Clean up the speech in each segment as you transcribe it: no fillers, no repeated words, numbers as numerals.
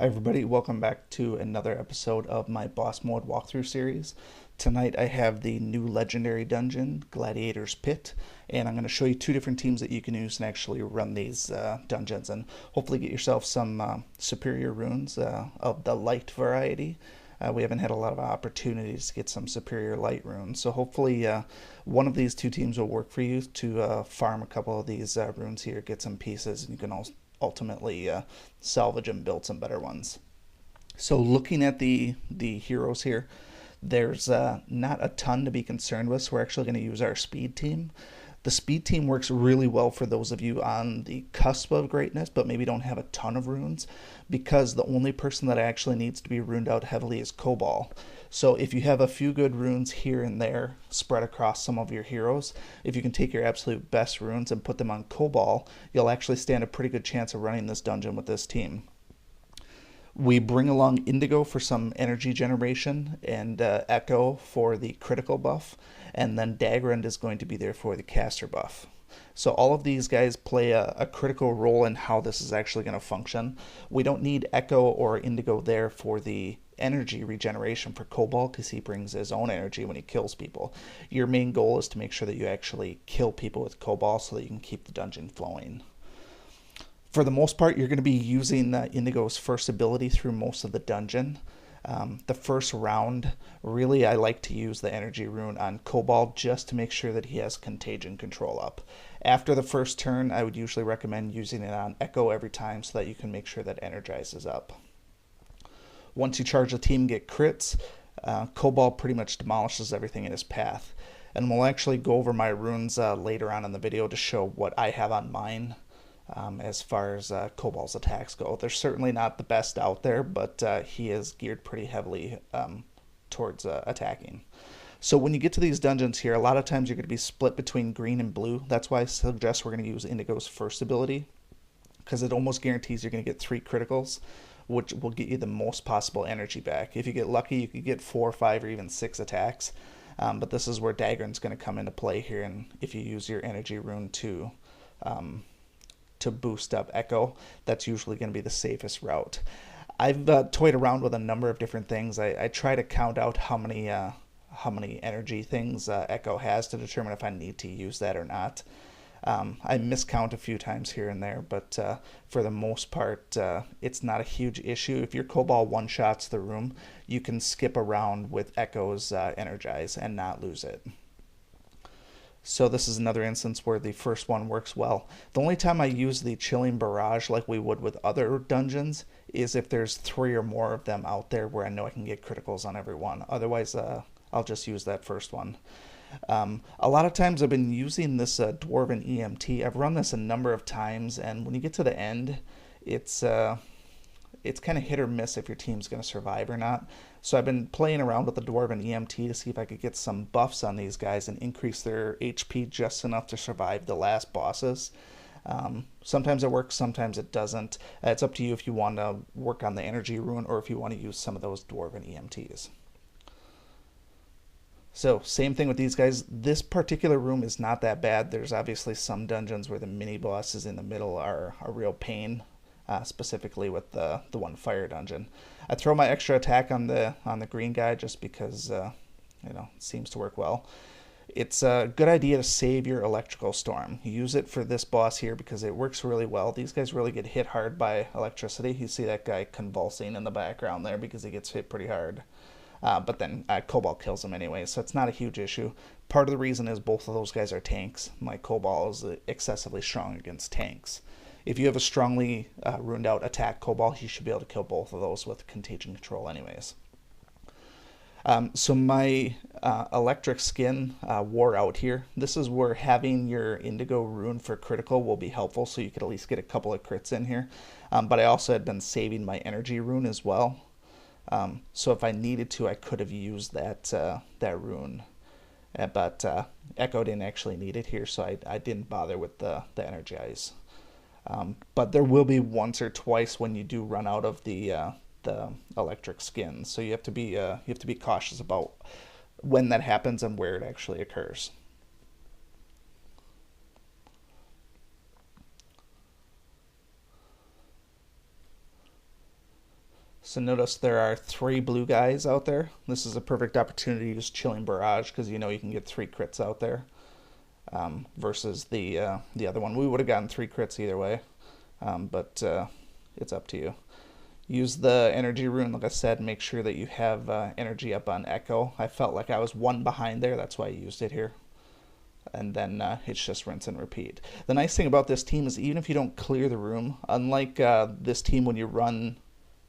Hi everybody, welcome back to another episode of my boss mode walkthrough series. Tonight I have the new legendary dungeon, Gladiators Pit, and I'm going to show you two different teams that you can use and actually run these dungeons and hopefully get yourself some superior runes of the light variety. We haven't had a lot of opportunities to get some superior light runes, so hopefully one of these two teams will work for you to farm a couple of these runes here, get some pieces, and you can also ultimately salvage and build some better ones. So looking at the heroes here, there's not a ton to be concerned with. So we're actually going to use our speed team. The speed team works really well for those of you on the cusp of greatness, but maybe don't have a ton of runes, because the only person that actually needs to be runed out heavily is Cobalt. So if you have a few good runes here and there spread across some of your heroes, if you can take your absolute best runes and put them on Cobalt, you'll actually stand a pretty good chance of running this dungeon with this team. We bring along Indigo for some energy generation and Echo for the critical buff, and then Dagrand is going to be there for the caster buff. So all of these guys play a critical role in how this is actually going to function. We don't need Echo or Indigo there for the energy regeneration for Cobalt, because he brings his own energy when he kills people. Your main goal is to make sure that you actually kill people with Cobalt so that you can keep the dungeon flowing. For the most part, you're going to be using Indigo's first ability through most of the dungeon. The first round, really, I like to use the energy rune on Cobalt just to make sure that he has contagion control up. After the first turn, I would usually recommend using it on Echo every time so that you can make sure that energizes up. Once you charge the team, get crits, Cobalt pretty much demolishes everything in his path. And we'll actually go over my runes later on in the video to show what I have on mine. As far as Cobalt's attacks go, they're certainly not the best out there, but he is geared pretty heavily towards attacking. So when you get to these dungeons here, a lot of times you're going to be split between green and blue. That's why I suggest we're going to use Indigo's first ability, because it almost guarantees you're going to get 3 criticals, which will get you the most possible energy back. If you get lucky, you could get 4, 5, or even 6 attacks. But this is where Dagrand's going to come into play here, and if you use your energy rune to boost up Echo, that's usually going to be the safest route. I've toyed around with a number of different things. I try to count out how many energy things Echo has to determine if I need to use that or not. I miscount a few times here and there, but for the most part, it's not a huge issue. If your Cobalt one-shots the room, you can skip around with Echo's energize and not lose it. So this is another instance where the first one works well. The only time I use the chilling barrage like we would with other dungeons is if there's 3 or more of them out there where I know I can get criticals on every one. Otherwise, I'll just use that first one. A lot of times I've been using this Dwarven EMT. I've run this a number of times, and when you get to the end, it's kind of hit or miss if your team's going to survive or not. So I've been playing around with the Dwarven EMT to see if I could get some buffs on these guys and increase their HP just enough to survive the last bosses. Sometimes it works, sometimes it doesn't. It's up to you if you want to work on the energy rune or if you want to use some of those Dwarven EMTs. So same thing with these guys. This particular room is not that bad. There's obviously some dungeons where the mini bosses in the middle are a real pain. Specifically with the one fire dungeon. I throw my extra attack on the green guy just because it seems to work well. It's a good idea to save your electrical storm. You use it for this boss here because it works really well. These guys really get hit hard by electricity. You see that guy convulsing in the background there because he gets hit pretty hard. But then Cobalt kills him anyway, so it's not a huge issue. Part of the reason is both of those guys are tanks. My Cobalt is excessively strong against tanks. If you have a strongly runed out attack Cobalt, you should be able to kill both of those with contagion control anyways. So my electric skin wore out here. This is where having your Indigo rune for critical will be helpful, so you could at least get a couple of crits in here. But I also had been saving my energy rune as well. So if I needed to, I could have used that rune. But Echo didn't actually need it here, so I didn't bother with the energize. But there will be once or twice when you do run out of the electric skin, so you have to be cautious about when that happens and where it actually occurs. So notice there are 3 blue guys out there. This is a perfect opportunity to use Chilling Barrage because you know you can get 3 crits out there versus the other one. We would have gotten 3 crits either way, but it's up to you. Use the energy rune, like I said. Make sure that you have energy up on Echo. I felt like I was 1 behind there. That's why I used it here. And then it's just rinse and repeat. The nice thing about this team is even if you don't clear the room, unlike this team when you run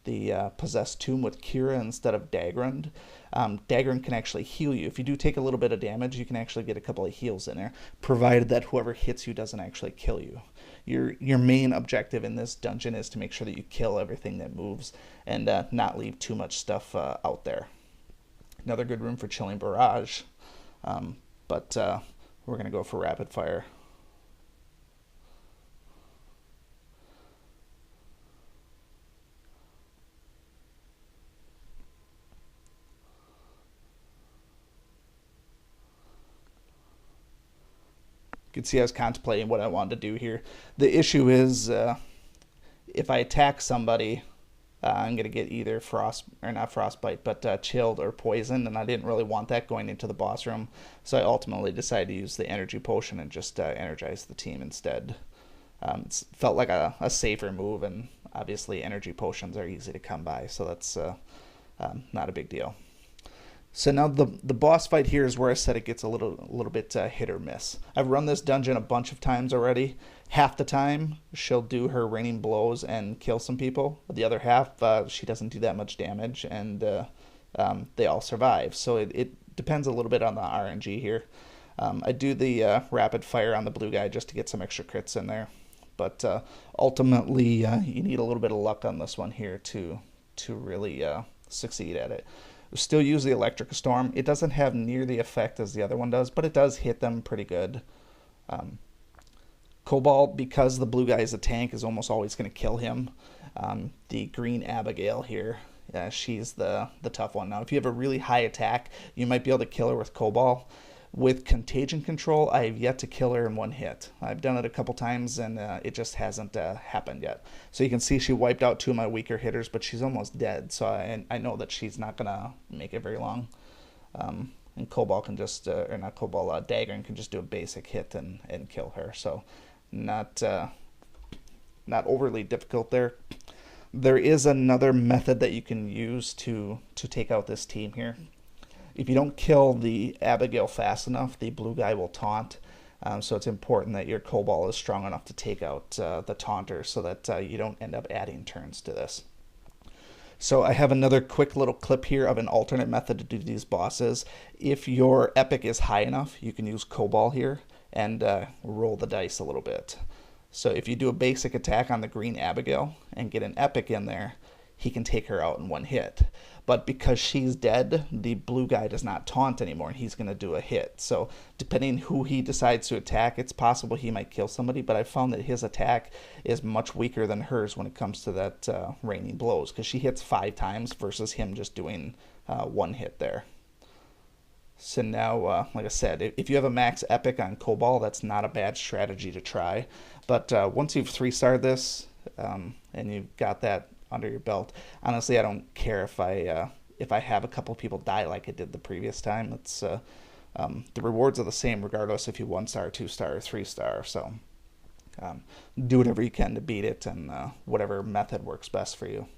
the Possessed Tomb with Kira instead of Dagrund, Dagrund can actually heal you. If you do take a little bit of damage, you can actually get a couple of heals in there, provided that whoever hits you doesn't actually kill you. Your main objective in this dungeon is to make sure that you kill everything that moves and not leave too much stuff out there. Another good room for Chilling Barrage, but we're going to go for Rapid Fire. You can see I was contemplating what I wanted to do here. The issue is if I attack somebody, I'm going to get either not frostbite, but chilled or poisoned, and I didn't really want that going into the boss room. So I ultimately decided to use the energy potion and just energize the team instead. It felt like a safer move, and obviously energy potions are easy to come by, so that's not a big deal. So now the boss fight here is where I said it gets a little bit hit or miss. I've run this dungeon a bunch of times already. Half the time she'll do her raining blows and kill some people. The other half she doesn't do that much damage, and they all survive. So it depends a little bit on the RNG here. I do the rapid fire on the blue guy just to get some extra crits in there. But ultimately you need a little bit of luck on this one here to really succeed at it. Still use the Electric Storm. It doesn't have near the effect as the other one does, but it does hit them pretty good. Cobalt, because the blue guy is a tank, is almost always going to kill him. The green Abigail here, she's the tough one. Now, if you have a really high attack, you might be able to kill her with Cobalt. With Contagion Control, I have yet to kill her in 1 hit. I've done it a couple times, and it just hasn't happened yet. So you can see she wiped out 2 of my weaker hitters, but she's almost dead, so I know that she's not going to make it very long. And Cobalt can just, or not Cobalt, Dagger can just do a basic hit and kill her. So not overly difficult there. There is another method that you can use to take out this team here. If you don't kill the Abigail fast enough, the blue guy will taunt. So it's important that your Cobalt is strong enough to take out the taunter so that you don't end up adding turns to this. So I have another quick little clip here of an alternate method to do these bosses. If your epic is high enough, you can use Cobalt here and roll the dice a little bit. So if you do a basic attack on the green Abigail and get an epic in there, he can take her out in 1 hit. But because she's dead, the blue guy does not taunt anymore, and he's going to do a hit. So depending who he decides to attack, it's possible he might kill somebody, but I found that his attack is much weaker than hers when it comes to that raining blows, because she hits 5 times versus him just doing 1 hit there. So now, like I said, if you have a max epic on Cobalt, that's not a bad strategy to try. But once you've 3-starred this, and you've got that under your belt, honestly, I don't care if I have a couple people die like I did the previous time. It's the rewards are the same regardless if you 1-star, 2-star, or 3-star. So do whatever you can to beat it, and whatever method works best for you.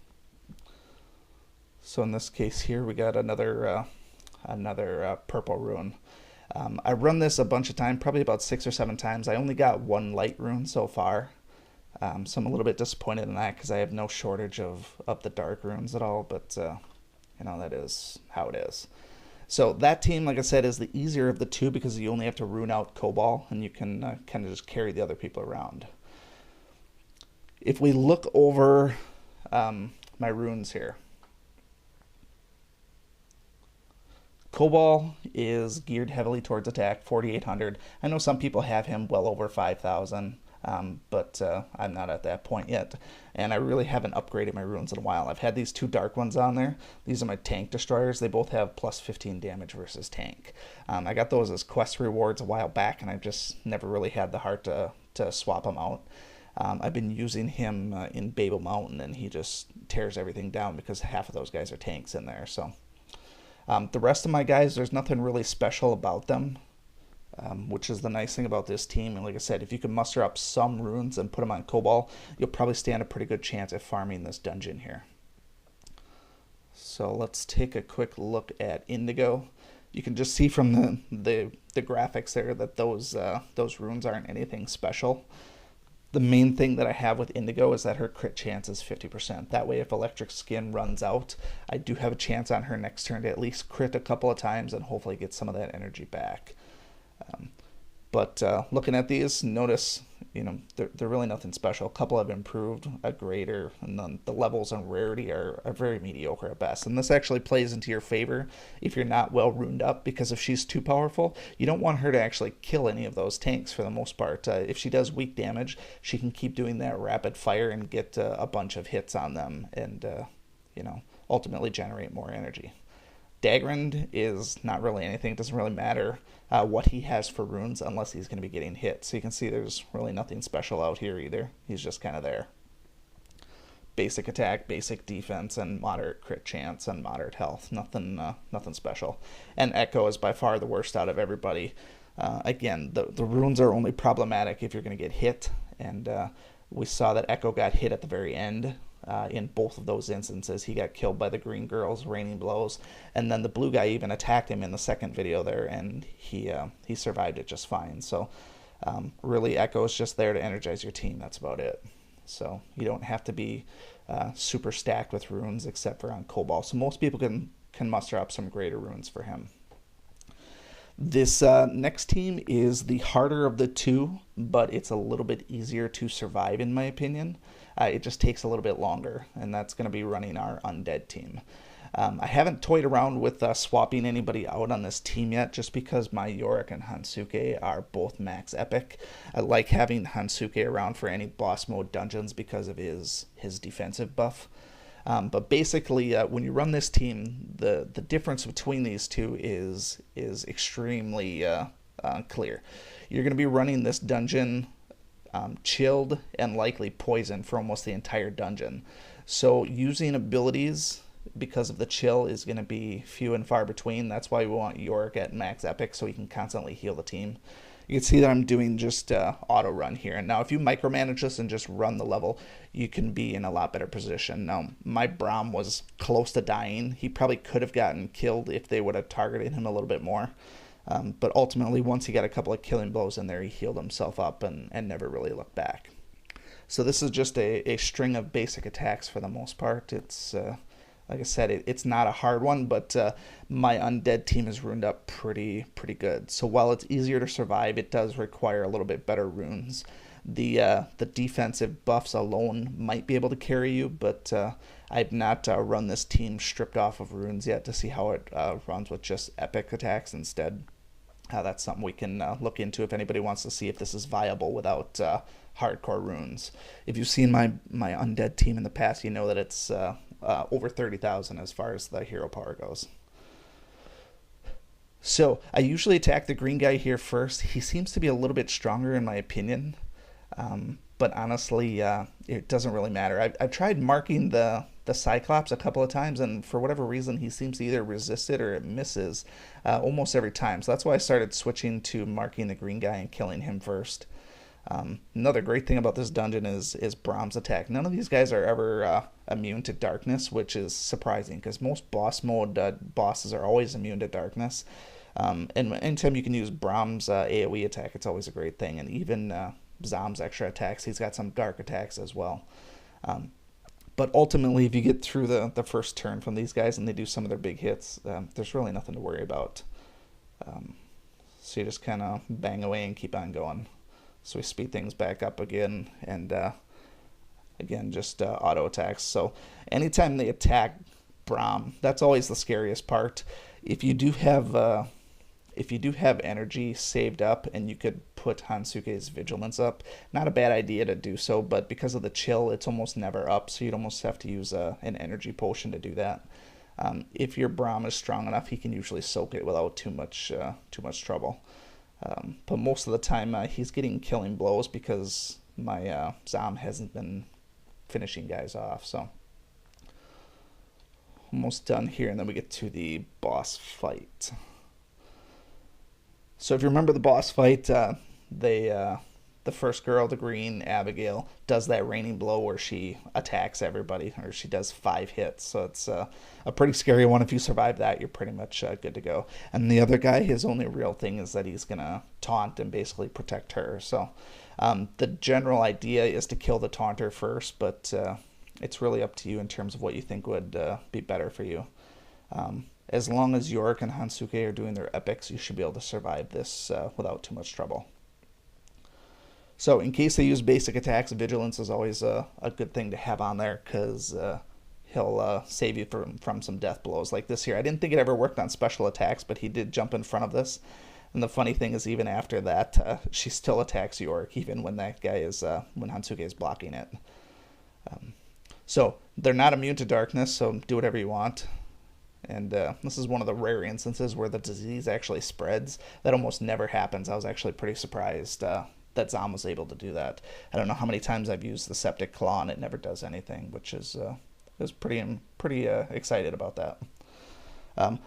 So in this case here, we got another purple rune. I run this a bunch of times, probably about 6 or 7 times. I only got 1 light rune so far. So I'm a little bit disappointed in that because I have no shortage of the dark runes at all, but you know, that is how it is. So that team, like I said, is the easier of the 2 because you only have to rune out Cobalt and you can kind of just carry the other people around. If we look over my runes here, Cobalt is geared heavily towards attack, 4,800. I know some people have him well over 5,000. But I'm not at that point yet, and I really haven't upgraded my runes in a while. I've had these 2 dark ones on there. These are my tank destroyers. They both have plus 15 damage versus tank. I got those as quest rewards a while back, and I've just never really had the heart to swap them out. I've been using him in Babel Mountain, and he just tears everything down because half of those guys are tanks in there. So the rest of my guys, there's nothing really special about them, which is the nice thing about this team. And like I said, if you can muster up some runes and put them on Cobalt, you'll probably stand a pretty good chance at farming this dungeon here. So let's take a quick look at Indigo. You can just see from the graphics there that those runes aren't anything special. The main thing that I have with Indigo is that her crit chance is 50%. That way, if Electric Skin runs out, I do have a chance on her next turn to at least crit a couple of times and hopefully get some of that energy back. But looking at these, notice, they're really nothing special. A couple have improved a greater, and then the levels and rarity are very mediocre at best. And this actually plays into your favor if you're not well runed up, because if she's too powerful, you don't want her to actually kill any of those tanks for the most part. If she does weak damage, she can keep doing that rapid fire and get a bunch of hits on them and, ultimately generate more energy. Dagrind is not really anything. It doesn't really matter what he has for runes unless he's going to be getting hit. So you can see there's really nothing special out here either. He's just kind of there. Basic attack, basic defense, and moderate crit chance and moderate health. Nothing special. And Echo is by far the worst out of everybody. Again, the runes are only problematic if you're going to get hit. And we saw that Echo got hit at the very end. In both of those instances, he got killed by the green girl's raining blows, and then the blue guy even attacked him in the second video there, and he survived it just fine. So really, Echo is just there to energize your team. That's about it. So you don't have to be super stacked with runes except for on Cobalt. So most people can muster up some greater runes for him. This next team is the harder of the two, but it's a little bit easier to survive in my opinion. It just takes a little bit longer, and that's going to be running our Undead Team. I haven't toyed around with swapping anybody out on this team yet, just because my Yorick and Hansuke are both max epic. I like having Hansuke around for any boss mode dungeons because of his defensive buff. But basically, when you run this team, the difference between these two is extremely clear. You're going to be running this dungeon chilled and likely poisoned for almost the entire dungeon. So using abilities because of the chill is going to be few and far between. That's why we want Yorick at max epic so he can constantly heal the team. You can see that I'm doing just auto run here. And now if you micromanage this and just run the level, you can be in a lot better position. Now, my Braum was close to dying. He probably could have gotten killed if they would have targeted him a little bit more. But ultimately, once he got a couple of killing blows in there, he healed himself up and never really looked back. So this is just a string of basic attacks for the most part. It's, like I said, it's not a hard one, but my Undead Team is runed up pretty good. So while it's easier to survive, it does require a little bit better runes. The defensive buffs alone might be able to carry you, but I've not run this team stripped off of runes yet to see how it runs with just epic attacks instead. That's something we can look into if anybody wants to see if this is viable without hardcore runes. If you've seen my Undead Team in the past, you know that it's over 30,000 as far as the hero power goes. So I usually attack the green guy here first. He seems to be a little bit stronger in my opinion, but honestly, it doesn't really matter. I've tried marking the Cyclops a couple of times, and for whatever reason, he seems to either resist it or it misses almost every time. So that's why I started switching to marking the green guy and killing him first. Another great thing about this dungeon is Braum's attack. None of these guys are ever immune to darkness, which is surprising because most boss mode bosses are always immune to darkness. And anytime you can use Braum's AoE attack, it's always a great thing. And even Zom's extra attacks, he's got some dark attacks as well. But ultimately, if you get through the first turn from these guys and they do some of their big hits, there's really nothing to worry about. So you just kind of bang away and keep on going. So we speed things back up again, and again, just auto attacks. So anytime they attack Braum, that's always the scariest part. If you do have energy saved up and you could put Hansuke's vigilance up, not a bad idea to do so, but because of the chill, it's almost never up, so you'd almost have to use an energy potion to do that. If your Braum is strong enough, he can usually soak it without too much trouble. But most of the time, he's getting killing blows because my Zom hasn't been finishing guys off. So almost done here, and then we get to the boss fight. So if you remember the boss fight, the first girl, the green Abigail, does that raining blow where she attacks everybody, or she does 5 hits. So it's a pretty scary one. If you survive that, you're pretty much good to go. And the other guy, his only real thing is that he's gonna taunt and basically protect her. So the general idea is to kill the taunter first, but it's really up to you in terms of what you think would be better for you. As long as Yorick and Hansuke are doing their epics, you should be able to survive this without too much trouble. So in case they use basic attacks, Vigilance is always a good thing to have on there, because he'll save you from some death blows like this here. I didn't think it ever worked on special attacks, but he did jump in front of this. And the funny thing is, even after that, she still attacks Yorick, even when that guy is when Hansuke is blocking it. So they're not immune to darkness, so do whatever you want. And this is one of the rare instances where the disease actually spreads. That almost never happens. I was actually pretty surprised that Zom was able to do that. I don't know how many times I've used the Septic Claw and it never does anything, which is pretty excited about that.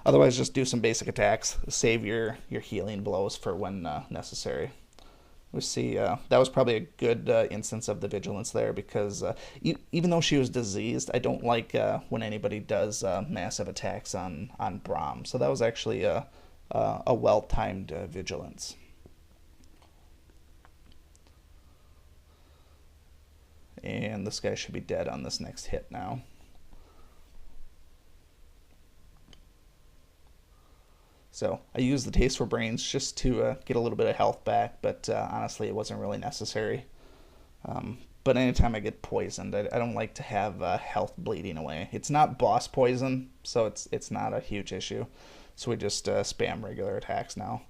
Otherwise, just do some basic attacks. Save your healing blows for when necessary. We see that was probably a good instance of the Vigilance there, because even though she was diseased, I don't like when anybody does massive attacks on Braum. So that was actually a well-timed Vigilance. And this guy should be dead on this next hit now. So I used the Taste for Brains just to get a little bit of health back, but honestly, it wasn't really necessary. But anytime I get poisoned, I don't like to have health bleeding away. It's not boss poison, so it's not a huge issue. So we just spam regular attacks now.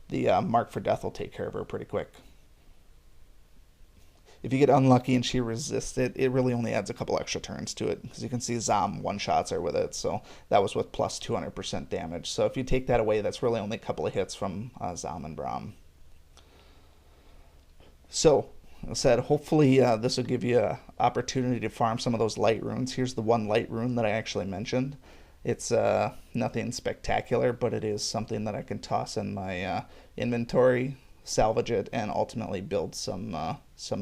The Mark for Death will take care of her pretty quick. If you get unlucky and she resists it, it really only adds a couple extra turns to it, because you can see Zom one-shots her with it, so that was with plus 200% damage. So if you take that away, that's really only a couple of hits from Zom and Braum. So, as I said, hopefully this will give you an opportunity to farm some of those light runes. Here's the one light rune that I actually mentioned. It's nothing spectacular, but it is something that I can toss in my inventory, salvage it, and ultimately build some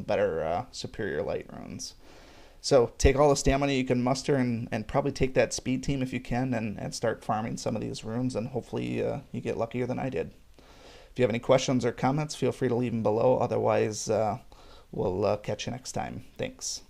better superior light runes. So take all the stamina you can muster, and probably take that speed team if you can, and start farming some of these runes, and hopefully you get luckier than I did. If you have any questions or comments, feel free to leave them below. Otherwise, we'll catch you next time. Thanks.